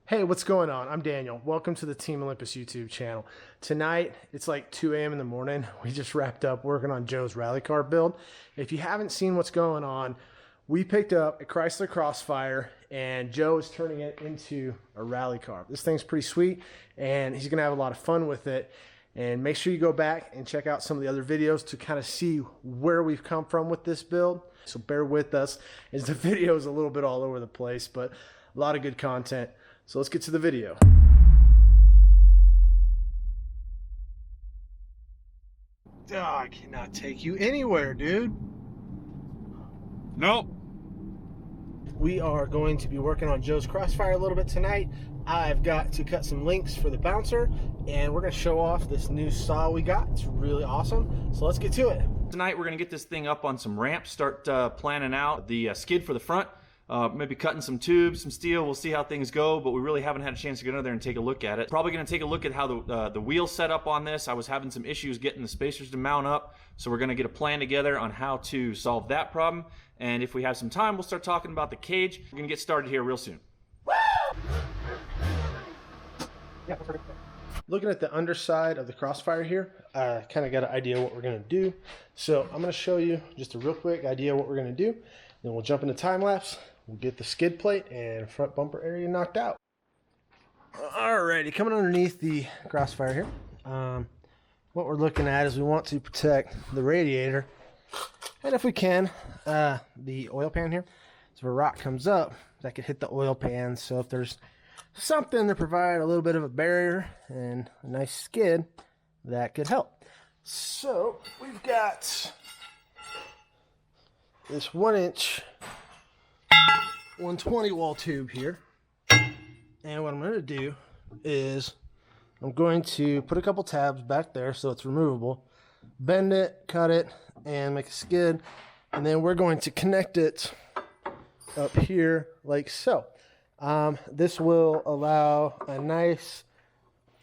Hey, what's going on? I'm Daniel. Welcome to the Team Olympus YouTube channel. Tonight, it's like 2 a.m. in the morning. We just wrapped up working on Joe's rally car build. If you haven't seen what's going on, we picked up a Chrysler Crossfire and Joe is turning it into a rally car. This thing's pretty sweet and he's gonna have a lot of fun with it. And make sure you go back and check out some of the other videos to kind of see where we've come from with this build. So bear with us as the video is a little bit all over the place, but a lot of good content. So let's get to the video. Oh, I cannot take you anywhere, dude. Nope. We are going to be working on Joe's Crossfire a little bit tonight. I've got to cut some links for the bouncer, and we're going to show off this new saw we got. It's really awesome. So let's get to it. Tonight we're going to get this thing up on some ramps, start planning out the skid for the front. Maybe cutting some tubes, some steel. We'll see how things go, but we really haven't had a chance to get under there and take a look at it. Probably going to take a look at how the wheels set up on this. I was having some issues getting the spacers to mount up, so we're going to get a plan together on how to solve that problem. And if we have some time, we'll start talking about the cage. We're going to get started here real soon. Looking at the underside of the Crossfire here, I kind of got an idea what we're going to do. So I'm going to show you just a real quick idea of what we're going to do. Then we'll jump into time lapse. We'll get the skid plate and front bumper area knocked out. Alrighty, coming underneath the Crossfire here. What we're looking at is we want to protect the radiator, and if we can, the oil pan here. So if a rock comes up, that could hit the oil pan. So if there's something to provide a little bit of a barrier and a nice skid, that could help. So we've got this 1-inch 120 wall tube here, and what I'm going to do is I'm going to put a couple tabs back there so it's removable, bend it, cut it, and make a skid, and then we're going to connect it up here like so. This will allow a nice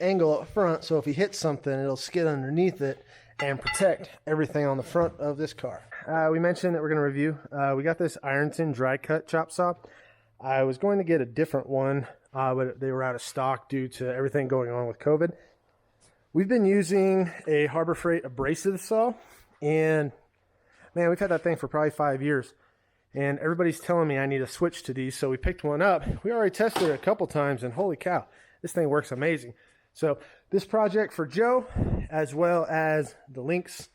angle up front, so if you hit something, it'll skid underneath it and protect everything on the front of this car. We mentioned that we're going to review. We got this Ironton dry cut chop saw. I was going to get a different one, but they were out of stock due to everything going on with COVID. We've been using a Harbor Freight abrasive saw, and man, we've had that thing for probably 5 years. And everybody's telling me I need to switch to these, so we picked one up. We already tested it a couple times, and holy cow, this thing works amazing. So this project for Joe, as well as the links,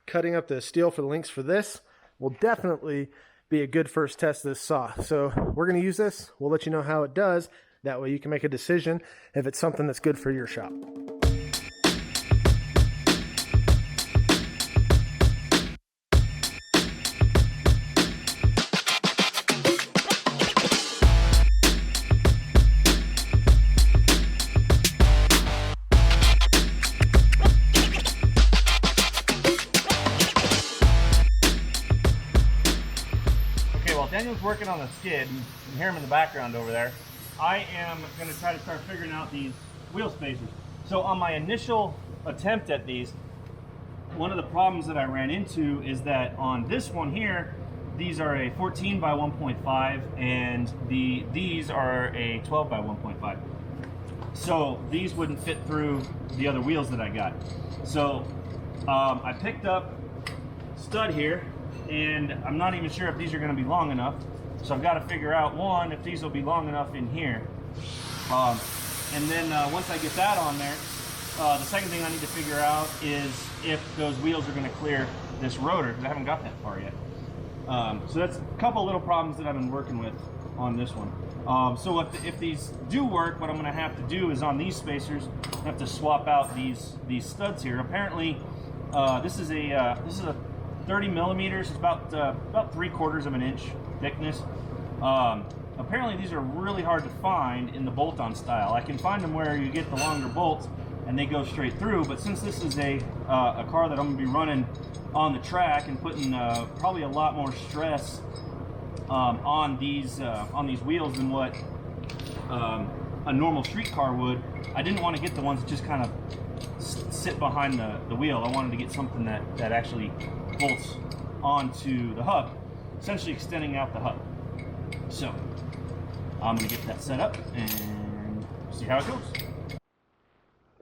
cutting up the steel for the links for this, will definitely be a good first test of this saw. So we're going to use this. We'll let you know how it does. That way you can make a decision if it's something that's good for your shop. Daniel's working on the skid. You can hear him in the background over there. I am going to try to start figuring out these wheel spacers. So on my initial attempt at these, one of the problems that I ran into is that on this one here, these are a 14 by 1.5 and these are a 12 by 1.5. So these wouldn't fit through the other wheels that I got. So I picked up stud here, and I'm not even sure if these are going to be long enough. So I've got to figure out, one, if these will be long enough in here. And then once I get that on there, the second thing I need to figure out is if those wheels are going to clear this rotor, because I haven't got that far yet. So that's a couple little problems that I've been working with on this one. So if these do work, what I'm going to have to do is on these spacers, I have to swap out these studs here. Apparently, this is a 30 millimeters. It's about 3/4 of an inch thickness. Apparently these are really hard to find in the bolt-on style. I can find them where you get the longer bolts and they go straight through, but since this is a car that I'm gonna be running on the track and putting probably a lot more stress on these wheels than what a normal street car would, I didn't want to get the ones that just kind of sit behind the wheel. I wanted to get something that actually bolts onto the hub, essentially extending out the hub. So I'm going to get that set up and see how it goes.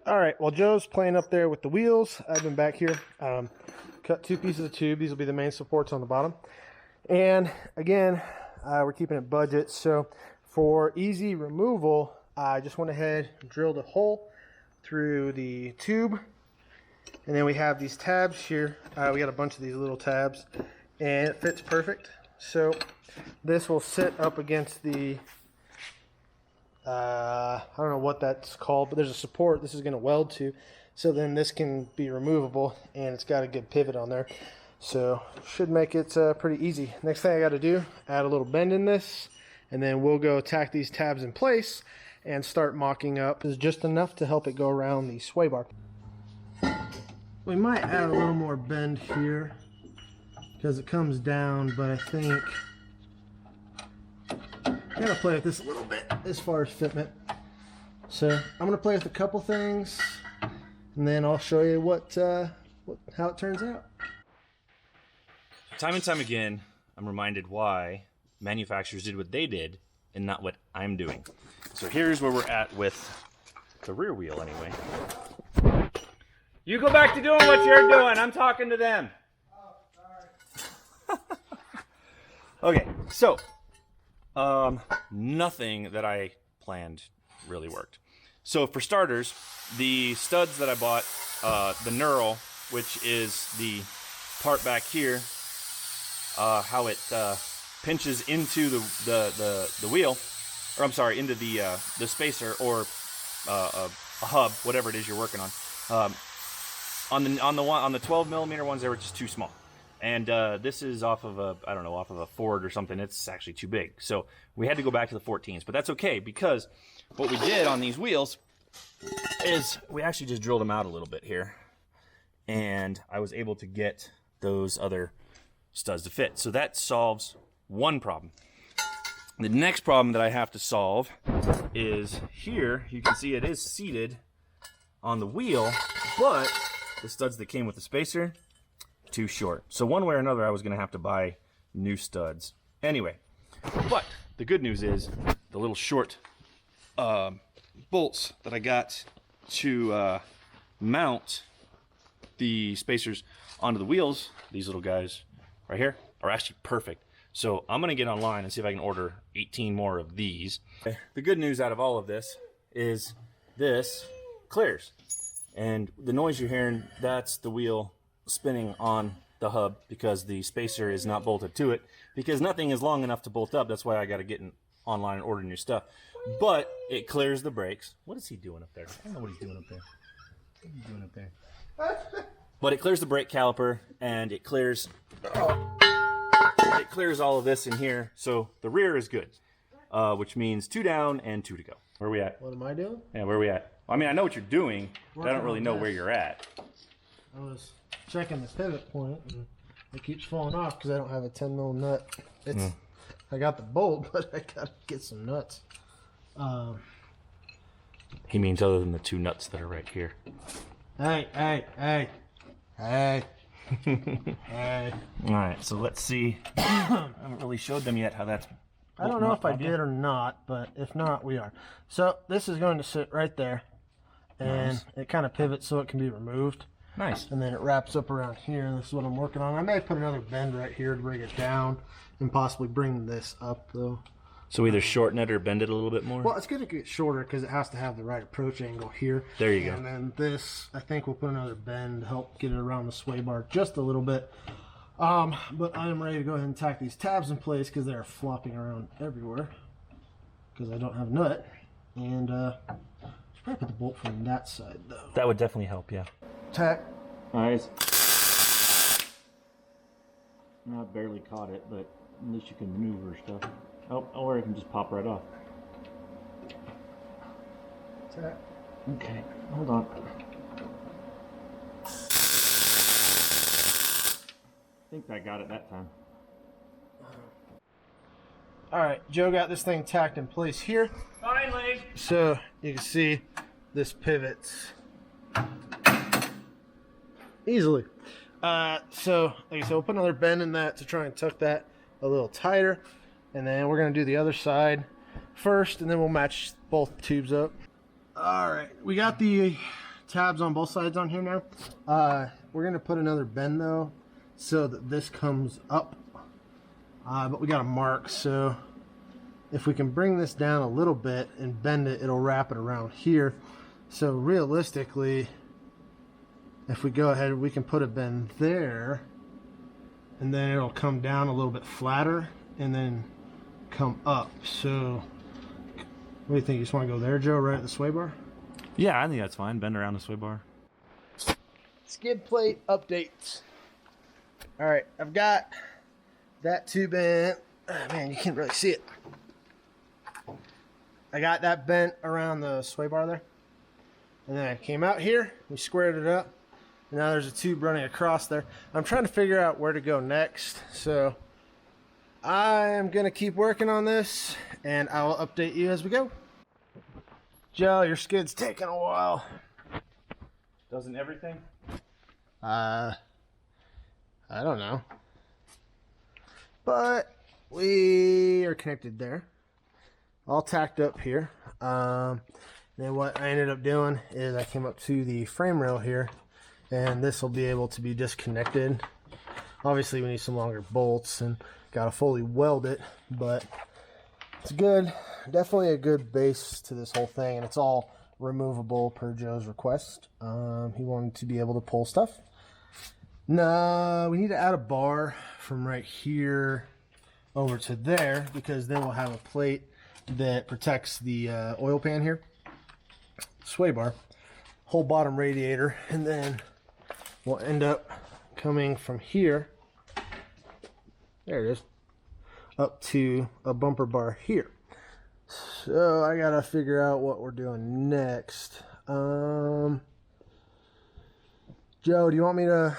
All right, while Joe's playing up there with the wheels, I've been back here. Cut 2 pieces of tube. These will be the main supports on the bottom. And again, we're keeping it budget. So for easy removal, I just went ahead and drilled a hole through the tube. And then we have these tabs here. We got a bunch of these little tabs, and it fits perfect. So this will sit up against the, I don't know what that's called, but there's a support this is going to weld to. So then this can be removable, and it's got a good pivot on there. So should make it pretty easy. Next thing I got to do, add a little bend in this, and then we'll go tack these tabs in place and start mocking up. This is just enough to help it go around the sway bar. We might add a little more bend here because it comes down, but I think I'm gonna play with this a little bit as far as fitment. So I'm gonna play with a couple things, and then I'll show you how it turns out. Time and time again, I'm reminded why manufacturers did what they did and not what I'm doing. So here's where we're at with the rear wheel anyway. You go back to doing what you're doing. I'm talking to them. Oh, sorry. Okay, so nothing that I planned really worked. So for starters, the studs that I bought, the knurl, which is the part back here, how it pinches into the wheel, or I'm sorry, into the spacer or a hub, whatever it is you're working on. On the 12 millimeter ones, they were just too small, and this is off of a Ford or something. It's actually too big, so we had to go back to the 14s. But that's okay, because what we did on these wheels is we actually just drilled them out a little bit here, and I was able to get those other studs to fit. So that solves one problem. The next problem that I have to solve is here. You can see it is seated on the wheel, but the studs that came with the spacer, too short. So one way or another, I was going to have to buy new studs. Anyway, but the good news is the little short bolts that I got to mount the spacers onto the wheels, these little guys right here, are actually perfect. So I'm going to get online and see if I can order 18 more of these. The good news out of all of this is this clears. And the noise you're hearing, that's the wheel spinning on the hub because the spacer is not bolted to it, because nothing is long enough to bolt up. That's why I got to get online and order new stuff. But it clears the brakes. What is he doing up there? I don't know what he's doing up there. What are you doing up there? But it clears the brake caliper, and it clears all of this in here. So the rear is good, which means 2 down and 2 to go. Where are we at? What am I doing? Yeah, where are we at? I mean, I know what you're doing, but I don't really know where you're at. I was checking the pivot point, and it keeps falling off because I don't have a 10 mil nut. I got the bolt, but I gotta get some nuts. He means other than the 2 nuts that are right here. Hey. Hey. All right, so let's see. I haven't really showed them yet how that's. I don't know if I did or not, but if not, we are. So this is going to sit right there, and it kind of pivots so it can be removed. Nice. And then it wraps up around here, and this is what I'm working on. I may put another bend right here to bring it down and possibly bring this up, though. So either shorten it or bend it a little bit more? Well, it's going to get shorter because it has to have the right approach angle here. There you go. And then this, I think we'll put another bend to help get it around the sway bar just a little bit. But I am ready to go ahead and tack these tabs in place because they're flopping around everywhere because I don't have a nut. And should probably put the bolt from that side, though. That would definitely help, yeah. Tack. Nice. I barely caught it, but at least you can maneuver stuff. Oh, or it can just pop right off. Tack. Okay, hold on. I think I got it that time. Alright, Joe got this thing tacked in place here. Finally! So you can see this pivots easily. So like I said, we'll put another bend in that to try and tuck that a little tighter. And then we're going to do the other side first, and then we'll match both tubes up. All right, we got the tabs on both sides on here now. We're gonna put another bend though, so that this comes up. But we got a mark, so if we can bring this down a little bit and bend it, it'll wrap it around here. So realistically, if we go ahead, we can put a bend there, and then it'll come down a little bit flatter and then come up. So what do you think? You just want to go there, Joe, right at the sway bar? Yeah, I think that's fine. Bend around the sway bar. Skid plate updates. All right, I've got that tube bent. Oh, man, you can't really see it. I got that bent around the sway bar there. And then I came out here, we squared it up. And now there's a tube running across there. I'm trying to figure out where to go next. So I am going to keep working on this, and I will update you as we go. Joe, your skid's taking a while. Doesn't everything? I don't know. But we are connected there. All tacked up here. Then what I ended up doing is I came up to the frame rail here, and this will be able to be disconnected. Obviously we need some longer bolts and gotta fully weld it, but it's good. Definitely a good base to this whole thing, and it's all removable per Joe's request. He wanted to be able to pull stuff. No, we need to add a bar from right here over to there, because then we'll have a plate that protects the oil pan here, sway bar, whole bottom radiator, and then we'll end up coming from here, there it is, up to a bumper bar here. So I gotta figure out what we're doing next. Joe, do you want me to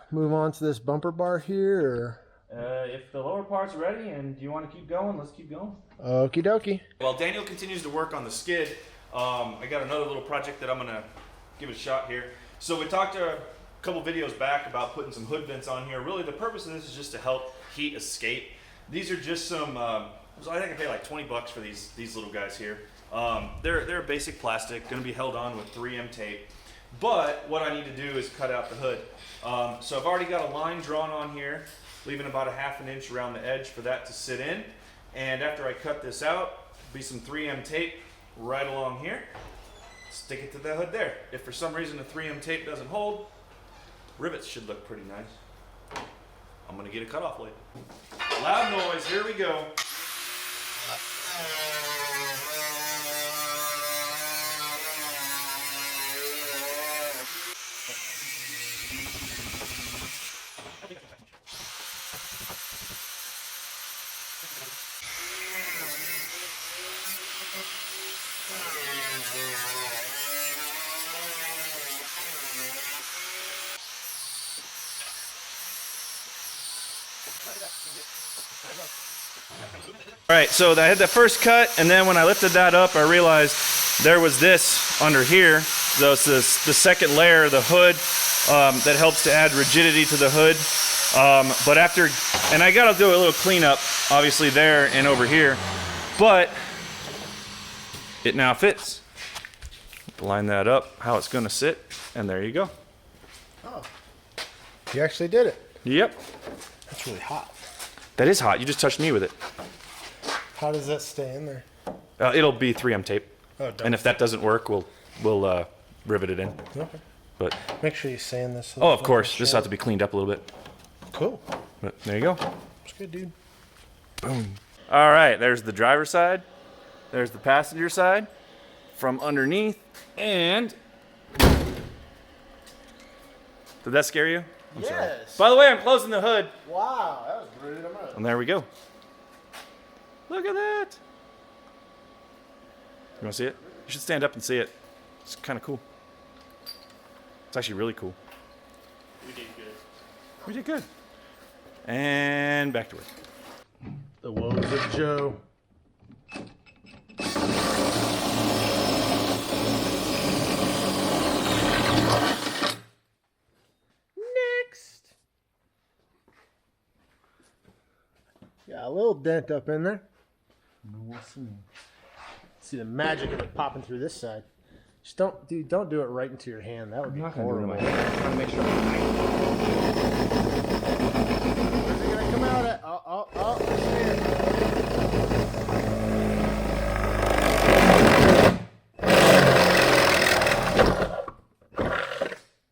move on to this bumper bar here, or? If the lower part's ready and you want to keep going, let's keep going. Okie dokie. While Daniel continues to work on the skid, I got another little project that I'm going to give it a shot here. So we talked a couple videos back about putting some hood vents on here. Really, the purpose of this is just to help heat escape. These are just some, so I think I paid like 20 bucks for these little guys here. They're a basic plastic, going to be held on with 3M tape. But what I need to do is cut out the hood. So I've already got a line drawn on here, leaving about a ½ an inch around the edge for that to sit in. And after I cut this out, be some 3M tape right along here. Stick it to the hood there. If for some reason the 3M tape doesn't hold, rivets should look pretty nice. I'm gonna get a cutoff blade. Loud noise, here we go. All right, so I had the first cut, and then when I lifted that up, I realized there was this under here. So it's the second layer of the hood that helps to add rigidity to the hood. But after, and I got to do a little cleanup, obviously there and over here, but it now fits. Line that up, how it's going to sit, and there you go. Oh, you actually did it. Yep. That's really hot. That is hot. You just touched me with it. How does that stay in there? It'll be 3M tape. Oh, and if that doesn't work, we'll rivet it in. Okay. But make sure you sand this. oh, of course. This has to be cleaned up a little bit. Cool. But there you go. It's good, dude. Boom. All right. There's the driver's side. There's the passenger side from underneath. And did that scare you? I'm yes. sorry. By the way, I'm closing the hood. Wow, that was pretty amazing. And there we go. Look at that. You want to see it? You should stand up and see it. It's kind of cool. It's actually really cool. We did good. We did good. And back to work. The woes of Joe. Next. Yeah, a little dent up in there. We'll see the magic of it popping through this side. Just don't do it right into your hand. That would be horrible. I'm trying to make sure. Where's it gonna come out at? Oh, it's here.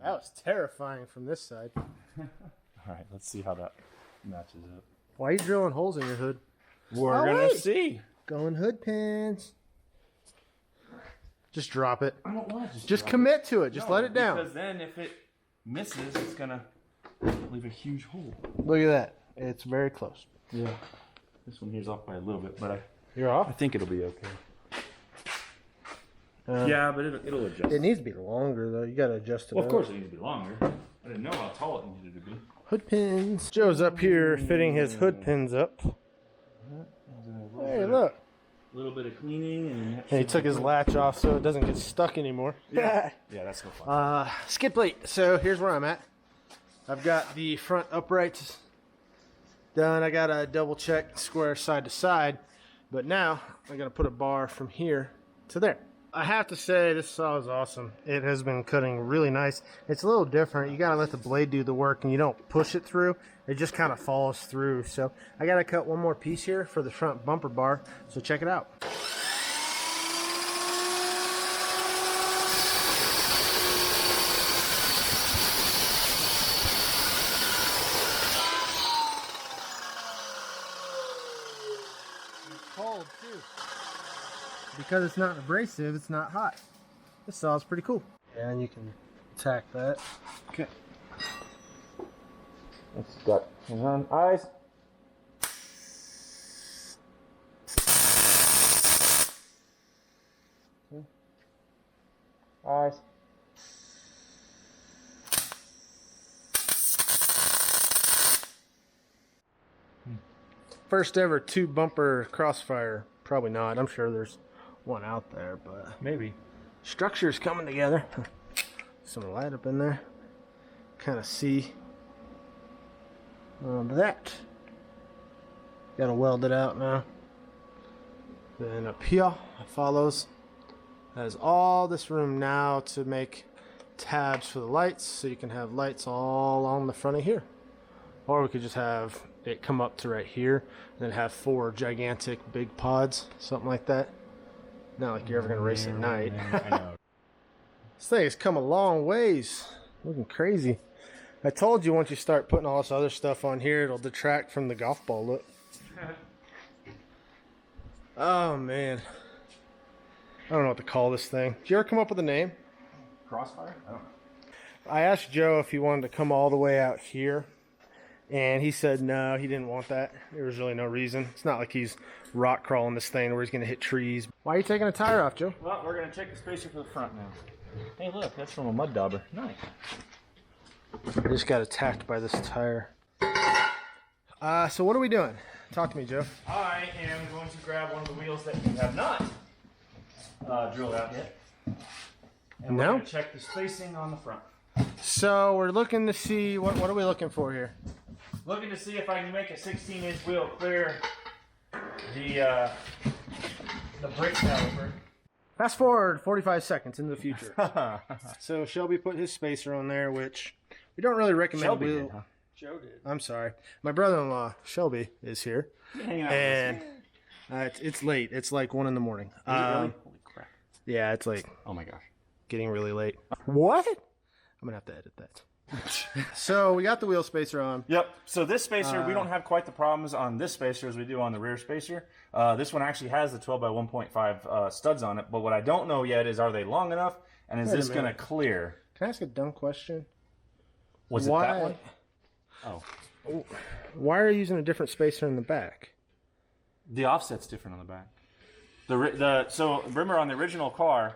That was terrifying from this side. All right, let's see how that matches up. Why are you drilling holes in your hood? We're gonna see. Going hood pins. Just drop it. I don't want to Just commit to it. Just let it down. Because then if it misses, it's gonna leave a huge hole. Look at that. It's very close. Yeah. This one here's off by a little bit, but You're I off? think it'll be okay. Yeah, but it'll adjust. It needs to be longer, though. You got to adjust it. Well, of course it needs to be longer. I didn't know how tall it needed to be. Hood pins. Joe's up here fitting his hood pins up. Hey, look. A little bit of cleaning and And he took his latch off so it doesn't get stuck anymore. yeah, that's no fun. Skid plate. So here's where I'm at. I've got the front uprights done. I got a double check square side to side. But now I'm going to put a bar from here to there. I have to say this saw is awesome. It has been cutting really nice. It's a little different. You got to let the blade do the work and you don't push it through. It just kind of follows through. So I got to cut one more piece here for the front bumper bar. So check it out. It's cold too. Because it's not abrasive, it's not hot. This saw is pretty cool. Yeah, and you can tack that. Okay. It's got hands on eyes. Eyes. First ever 2-bumper Crossfire. Probably not. I'm sure there's one out there, but Maybe. structure's coming together. Some light up in there. Kind of see that. Gotta weld it out now. Then up here it follows. Has all this room now to make tabs for the lights, so you can have lights all on the front of here. Or we could just have it come up to right here and then have 4 gigantic big pods, something like that. Not like you're ever gonna race at night. I know. This thing has come a long ways. Looking crazy. I told you once you start putting all this other stuff on here, it'll detract from the golf ball look. Oh man. I don't know what to call this thing. Did you ever come up with a name? Crossfire? I don't know. I asked Joe if he wanted to come all the way out here, and he said no, he didn't want that. There was really no reason. It's not like he's rock crawling this thing where he's going to hit trees. Why are you taking a tire off, Joe? Well, we're going to check the spacer for the front now. Hey, look, that's from a mud dauber. Nice. I just got attacked by this tire. So what are we doing? Talk to me, Joe. I am going to grab one of the wheels that you have not drilled out yet. And we're No? going to check the spacing on the front. So we're looking to see, what are we looking for here? Looking to see if I can make a 16-inch wheel clear the brake caliper. Fast forward 45 seconds into the future. So Shelby put his spacer on there, which we don't really recommend. Shelby did, huh? Joe did. I'm sorry. My brother-in-law, Shelby, is here. Hanging out And it's late. It's like 1 in the morning. Is it really? Holy crap. Yeah, it's like Oh my gosh. getting really late. What? I'm going to have to edit that. So we got the wheel spacer on. Yep. So this spacer, we don't have quite the problems on this spacer as we do on the rear spacer. This one actually has the 12 by 1.5 studs on it, but what I don't know yet is, are they long enough, and is this going to clear? Can I ask a dumb question? Was it that one? Oh. Why are you using a different spacer in the back? The offset's different on the back. So remember on the original car,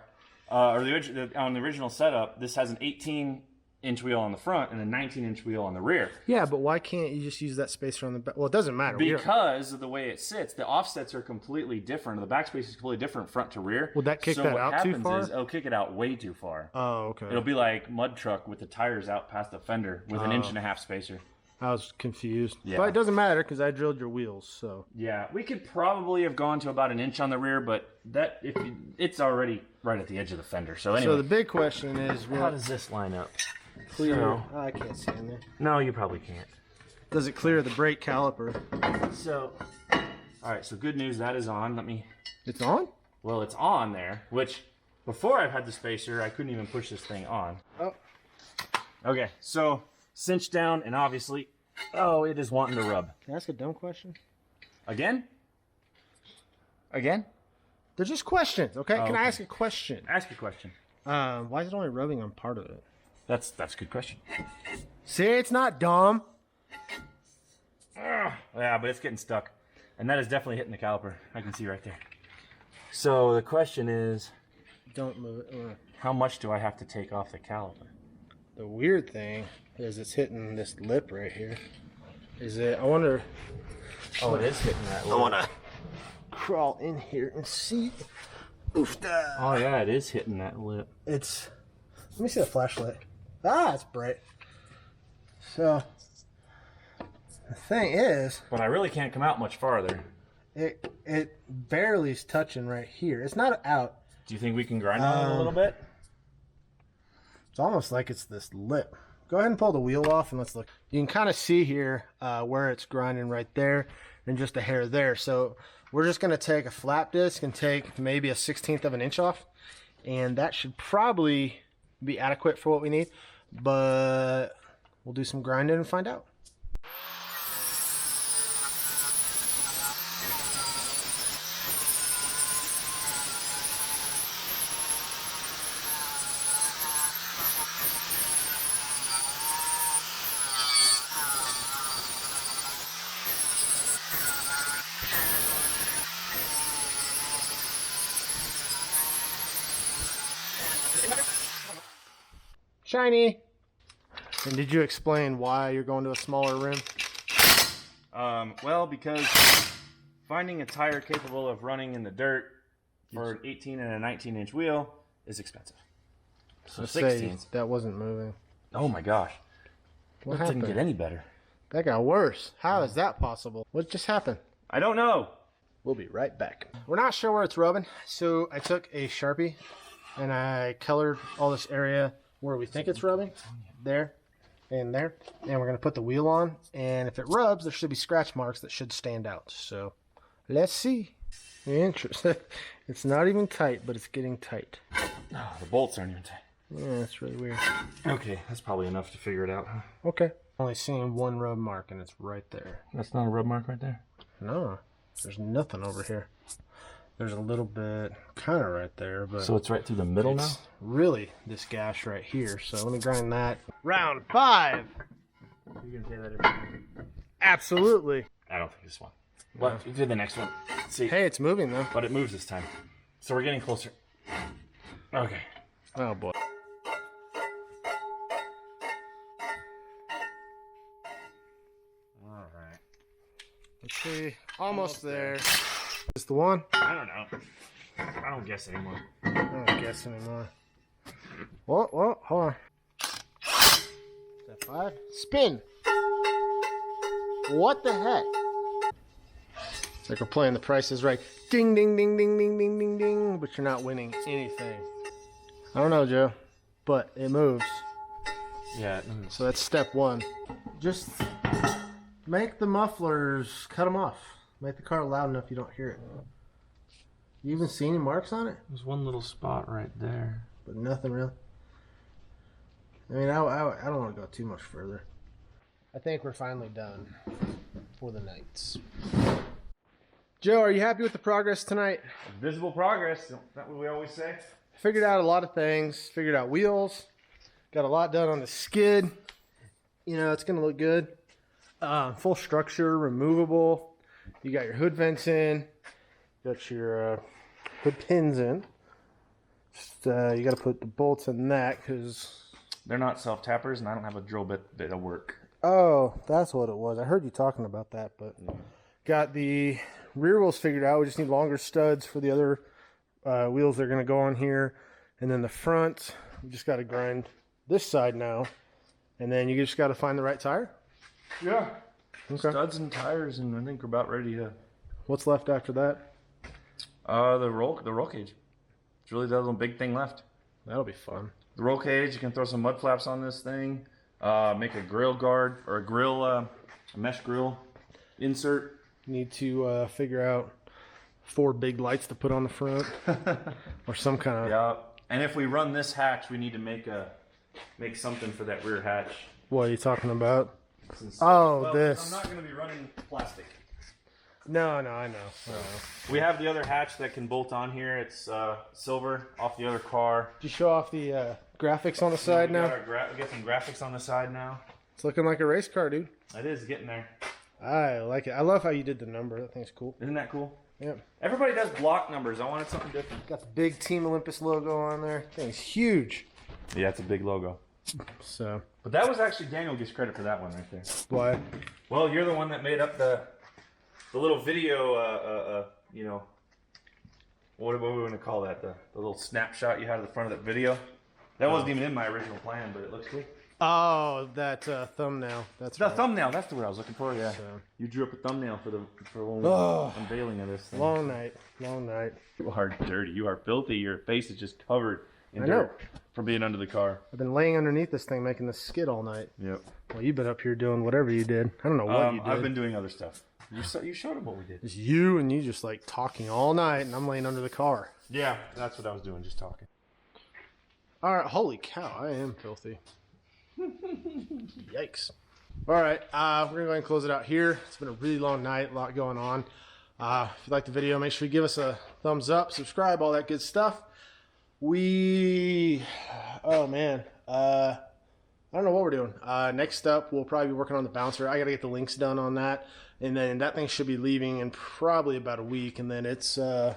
on the original setup, this has an 18-inch wheel on the front and a 19-inch wheel on the rear. Yeah, but why can't you just use that spacer on the back? Well, it doesn't matter. Because of the way it sits, the offsets are completely different. The back space is completely different front to rear. Would that kick that out too far? It'll kick it out way too far. Oh, okay. It'll be like mud truck with the tires out past the fender with an 1.5-inch spacer. I was confused. Yeah. But it doesn't matter because I drilled your wheels, so. Yeah, we could probably have gone to about 1 inch on the rear, but it's already right at the edge of the fender. So anyway. So the big question is, how does this line up? clear? So, I can't see in there. no, you probably can't. Does it clear the brake caliper? So, all right. So good news, that is on. Let me. It's on? Well, it's on there. Which before I've had the spacer, I couldn't even push this thing on. Oh. Okay, so cinch down, and obviously, oh, it is wanting to rub. Can I ask a dumb question? Again? Again? They're just questions, okay? Oh, Can I okay. ask a question? Ask a question. Why is it only rubbing on part of it? That's a good question. See, it's not dumb. Yeah, but it's getting stuck. And that is definitely hitting the caliper. I can see right there. So the question is, Don't move it. how much do I have to take off the caliper? The weird thing is it's hitting this lip right here. Is it? I wonder. Oh, it is hitting that. I want to crawl in here and see. Oof. Oh yeah, it is hitting that lip. It's. Let me see the flashlight. Ah, it's bright. So the thing is, But I really can't come out much farther. it barely is touching right here. It's not out. Do you think we can grind on it a little bit? It's almost like it's this lip. Go ahead and pull the wheel off and let's look. You can kind of see here where it's grinding right there and just a hair there. So we're just going to take a flap disc and take maybe a 1/16 of an inch off. And that should probably be adequate for what we need. But we'll do some grinding and find out. Shiny. And did you explain why you're going to a smaller rim? Well, because finding a tire capable of running in the dirt for an 18 and a 19-inch wheel is expensive. So Let's say 16s. that wasn't moving. Oh my gosh. What That didn't happened? get any better. That got worse. How is that possible? What just happened? I don't know. We'll be right back. We're not sure where it's rubbing, so I took a Sharpie and I colored all this area where we think it's rubbing. There and there. And we're going to put the wheel on. And if it rubs, there should be scratch marks that should stand out. So let's see. Interesting. It's not even tight, but it's getting tight. Oh, the bolts aren't even tight. Yeah, it's really weird. Okay, that's probably enough to figure it out, huh? Okay. Only seeing one rub mark and it's right there. That's not a rub mark right there? No, there's nothing over here. There's a little bit kind of right there, but So it's right through the middle now? it's really this gash right here. So let me grind that. Round 5. You can say that every Absolutely. I don't think this one. Well, do the next one. Let's see. Hey, it's moving though. But it moves this time. So we're getting closer. Okay. Oh boy. All right. Let's see. Almost there. Is the one? I don't know. I don't guess anymore. I don't guess anymore. Whoa, hold on. Is that 5? Spin. What the heck? It's like we're playing The Price is Right. Ding, ding, ding, ding, ding, ding, ding, ding. But you're not winning anything. I don't know, Joe. But it moves. Yeah, it moves. So that's step 1. Just make the mufflers, cut them off. Make the car loud enough you don't hear it. You even see any marks on it? There's one little spot right there. But nothing really. I mean, I don't want to go too much further. I think we're finally done for the nights. Joe, are you happy with the progress tonight? Visible progress. Isn't that what we always say? Figured out a lot of things. Figured out wheels. Got a lot done on the skid. You know, it's going to look good. Full structure, removable. You got your hood vents in. Got your hood pins in. Just, you got to put the bolts in that because... They're not self-tappers, and I don't have a drill bit to work. Oh, that's what it was. I heard you talking about that, but got the rear wheels figured out. We just need longer studs for the other wheels that are going to go on here. And then the front, we just got to grind this side now. And then you just got to find the right tire. Yeah. Okay. Studs and tires, and I think we're about ready to. What's left after that? The roll cage. It's really the little big thing left. That'll be fun. The roll cage. You can throw some mud flaps on this thing. Make a grill guard or a grill, a mesh grill insert. Need to figure out 4 big lights to put on the front, or some kind of. Yeah. And if we run this hatch, we need to make something for that rear hatch. What are you talking about? Since, This. I'm not going to be running plastic. No, I know. We have the other hatch that can bolt on here. It's silver off the other car. Did you show off the graphics on the side now? We got some graphics on the side now. It's looking like a race car, dude. It is getting there. I like it. I love how you did the number. That thing's cool. Isn't that cool? Yep. Everybody does block numbers. I wanted something different. Got the big Team Olympus logo on there. Thing's huge. Yeah, it's a big logo. So. But that was actually Daniel gets credit for that one right there. Why? Well, you're the one that made up the little video. You know, what are we going to call that? The little snapshot you had at the front of that video. That wasn't even in my original plan, but it looks cool. Oh, that thumbnail. That's The right. thumbnail. That's the word I was looking for. Yeah. So. You drew up a thumbnail for when unveiling of this thing. Long night. Long night. You are dirty. You are filthy. Your face is just covered in I dirt know. from being under the car. I've been laying underneath this thing making this skid all night. Yep. Well, you've been up here doing whatever you did. I don't know what you did. I've been doing other stuff. You showed him what we did. It's you and you just like talking all night, and I'm laying under the car. Yeah, that's what I was doing, just talking. All right, holy cow, I am filthy. Yikes. All right, we're gonna go ahead and close it out here. It's been a really long night, a lot going on. If you like the video, make sure you give us a thumbs up, subscribe, all that good stuff. Oh man, I don't know what we're doing. Next up, we'll probably be working on the bouncer. I gotta get the links done on that, and then that thing should be leaving in probably about a week, and then it's I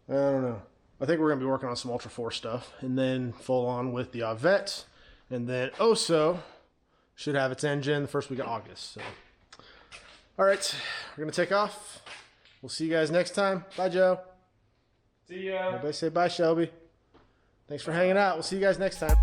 don't know. I think we're going to be working on some Ultra 4 stuff, and then full on with the Avette, and then Oso should have its engine the first week of August. So, all right, we're going to take off. We'll see you guys next time. Bye, Joe. See ya. Everybody say bye, Shelby. Thanks for hanging out. We'll see you guys next time.